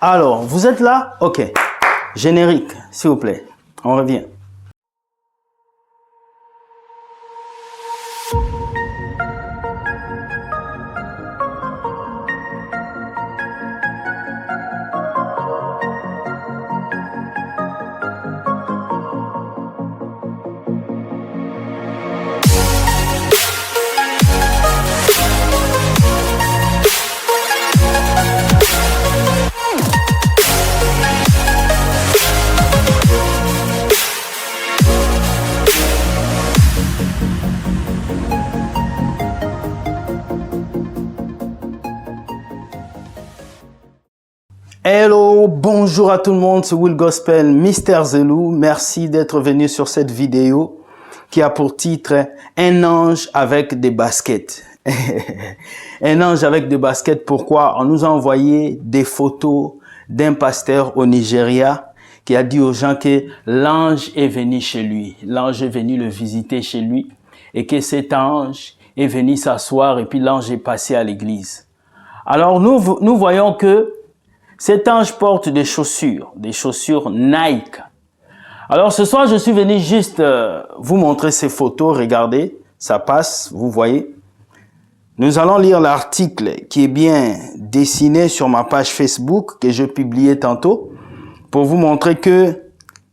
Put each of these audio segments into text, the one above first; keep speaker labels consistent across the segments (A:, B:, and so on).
A: Alors, vous êtes là? Ok. Générique, s'il vous plaît. On revient. Hello, bonjour à tout le monde, c'est Will Gospel, Mister Zelou. Merci d'être venu sur cette vidéo qui a pour titre « Un ange avec des baskets ». Un ange avec des baskets, pourquoi? On nous a envoyé des photos d'un pasteur au Nigeria qui a dit aux gens que l'ange est venu chez lui. L'ange est venu le visiter chez lui et que cet ange est venu s'asseoir et puis l'ange est passé à l'église. Alors nous voyons que cet ange porte des chaussures Nike. Alors ce soir, je suis venu juste vous montrer ces photos. Regardez, ça passe, vous voyez. Nous allons lire l'article qui est bien dessiné sur ma page Facebook que je publiais tantôt pour vous montrer que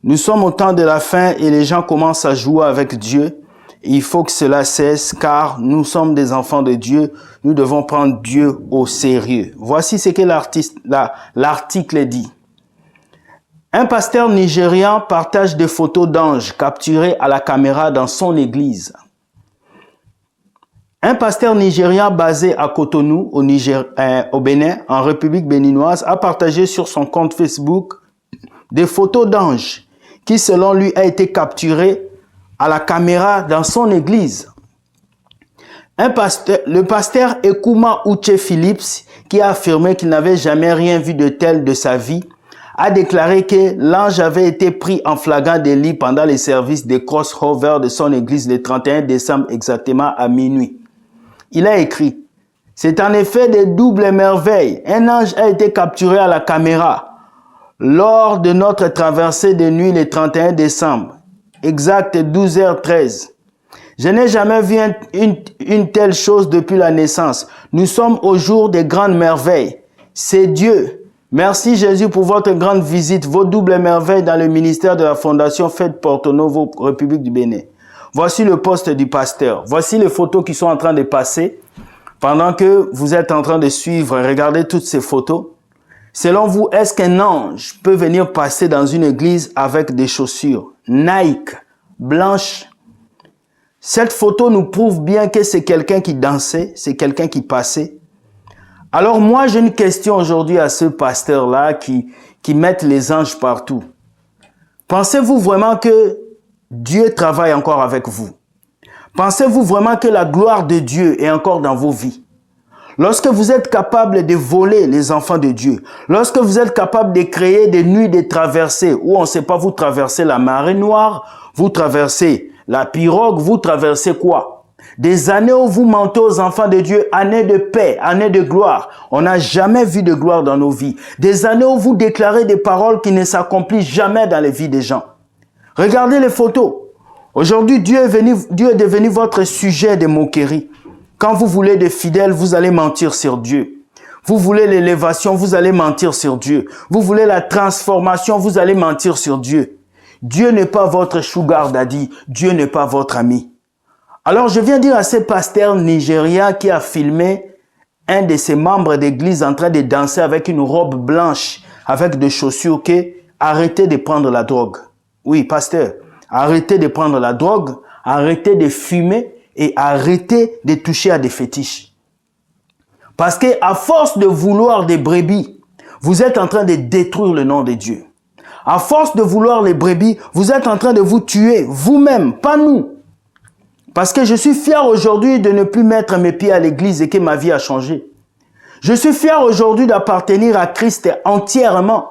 A: nous sommes au temps de la fin et les gens commencent à jouer avec Dieu. Il faut que cela cesse car nous sommes des enfants de Dieu. Nous devons prendre Dieu au sérieux. Voici ce que l'article dit. Un pasteur nigérian partage des photos d'anges capturés à la caméra dans son église. Un pasteur nigérien basé à Cotonou, au Bénin, en République béninoise, a partagé sur son compte Facebook des photos d'anges qui, selon lui, a été capturées à la caméra dans son église. Le pasteur Ekuma Uche Phillips, qui a affirmé qu'il n'avait jamais rien vu de tel de sa vie, a déclaré que l'ange avait été pris en flagrant délit pendant les services de crossover de son église le 31 décembre exactement à minuit. Il a écrit « C'est en effet des doubles merveilles. Un ange a été capturé à la caméra lors de notre traversée de nuit le 31 décembre. Exact 12h13. Je n'ai jamais vu une telle chose depuis la naissance. Nous sommes au jour des grandes merveilles. C'est Dieu. Merci Jésus pour votre grande visite, vos doubles merveilles dans le ministère de la Fondation Fête Porto Novo, République du Bénin. Voici le poste du pasteur. Voici les photos qui sont en train de passer. Pendant que vous êtes en train de suivre, regardez toutes ces photos. Selon vous, est-ce qu'un ange peut venir passer dans une église avec des chaussures Nike, blanches? Cette photo nous prouve bien que c'est quelqu'un qui dansait, c'est quelqu'un qui passait. Alors moi, j'ai une question aujourd'hui à ce pasteur-là qui met les anges partout. Pensez-vous vraiment que Dieu travaille encore avec vous? Pensez-vous vraiment que la gloire de Dieu est encore dans vos vies? Lorsque vous êtes capable de voler les enfants de Dieu, lorsque vous êtes capable de créer des nuits de traversées où on ne sait pas, vous traversez la marée noire, vous traversez la pirogue, vous traversez quoi? Des années où vous mentez aux enfants de Dieu, années de paix, années de gloire. On n'a jamais vu de gloire dans nos vies. Des années où vous déclarez des paroles qui ne s'accomplissent jamais dans les vies des gens. Regardez les photos. Aujourd'hui, Dieu est devenu votre sujet de moquerie. Quand vous voulez des fidèles, vous allez mentir sur Dieu. Vous voulez l'élévation, vous allez mentir sur Dieu. Vous voulez la transformation, vous allez mentir sur Dieu. Dieu n'est pas votre sugar daddy. Dieu n'est pas votre ami. Alors, je viens dire à ce pasteur nigérien qui a filmé un de ses membres d'église en train de danser avec une robe blanche, avec des chaussures, que arrêtez de prendre la drogue. Oui, pasteur, arrêtez de prendre la drogue, arrêtez de fumer, et arrêtez de toucher à des fétiches. Parce que à force de vouloir des brebis, vous êtes en train de détruire le nom de Dieu. À force de vouloir les brebis, vous êtes en train de vous tuer vous-même, pas nous. Parce que je suis fier aujourd'hui de ne plus mettre mes pieds à l'église et que ma vie a changé. Je suis fier aujourd'hui d'appartenir à Christ entièrement.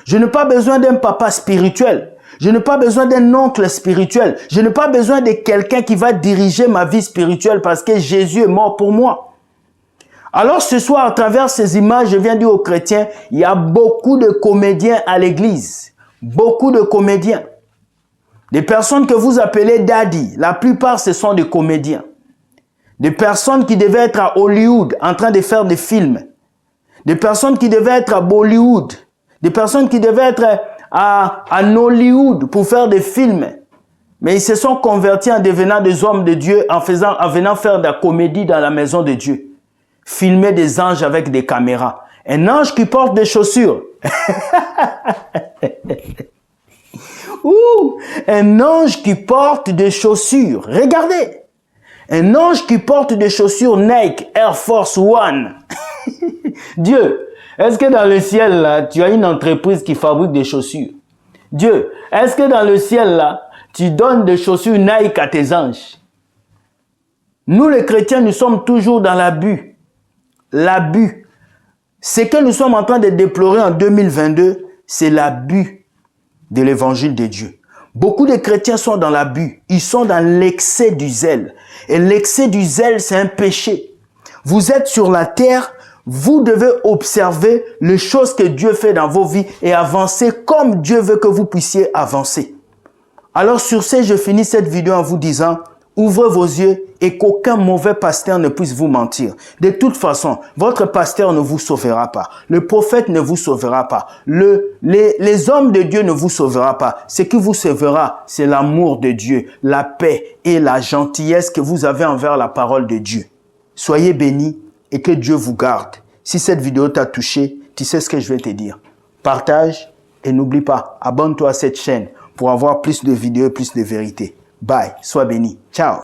A: Je n'ai pas besoin d'un papa spirituel. Je n'ai pas besoin d'un oncle spirituel. Je n'ai pas besoin de quelqu'un qui va diriger ma vie spirituelle parce que Jésus est mort pour moi. Alors ce soir, à travers ces images, je viens dire aux chrétiens, il y a beaucoup de comédiens à l'église. Beaucoup de comédiens. Des personnes que vous appelez daddy, la plupart ce sont des comédiens. Des personnes qui devaient être à Hollywood en train de faire des films. Des personnes qui devaient être à Bollywood. Des personnes qui devaient être à Nollywood pour faire des films. Mais ils se sont convertis en devenant des hommes de Dieu, en venant faire de la comédie dans la maison de Dieu. Filmer des anges avec des caméras. Un ange qui porte des chaussures. Ouh, un ange qui porte des chaussures. Regardez. Un ange qui porte des chaussures Nike Air Force One. Dieu, est-ce que dans le ciel, là, tu as une entreprise qui fabrique des chaussures? Dieu, est-ce que dans le ciel, là, tu donnes des chaussures Nike à tes anges? Nous, les chrétiens, nous sommes toujours dans l'abus. L'abus. Ce que nous sommes en train de déplorer en 2022, c'est l'abus de l'évangile de Dieu. Beaucoup de chrétiens sont dans l'abus. Ils sont dans l'excès du zèle. Et l'excès du zèle, c'est un péché. Vous êtes sur la terre, vous devez observer les choses que Dieu fait dans vos vies et avancer comme Dieu veut que vous puissiez avancer. Alors sur ce, je finis cette vidéo en vous disant, ouvrez vos yeux et qu'aucun mauvais pasteur ne puisse vous mentir. De toute façon, votre pasteur ne vous sauvera pas. Le prophète ne vous sauvera pas. Les hommes de Dieu ne vous sauvera pas. Ce qui vous sauvera, c'est l'amour de Dieu, la paix et la gentillesse que vous avez envers la parole de Dieu. Soyez bénis et que Dieu vous garde. Si cette vidéo t'a touché, tu sais ce que je vais te dire. Partage et n'oublie pas, abonne-toi à cette chaîne pour avoir plus de vidéos et plus de vérité. Bye, sois béni. Ciao.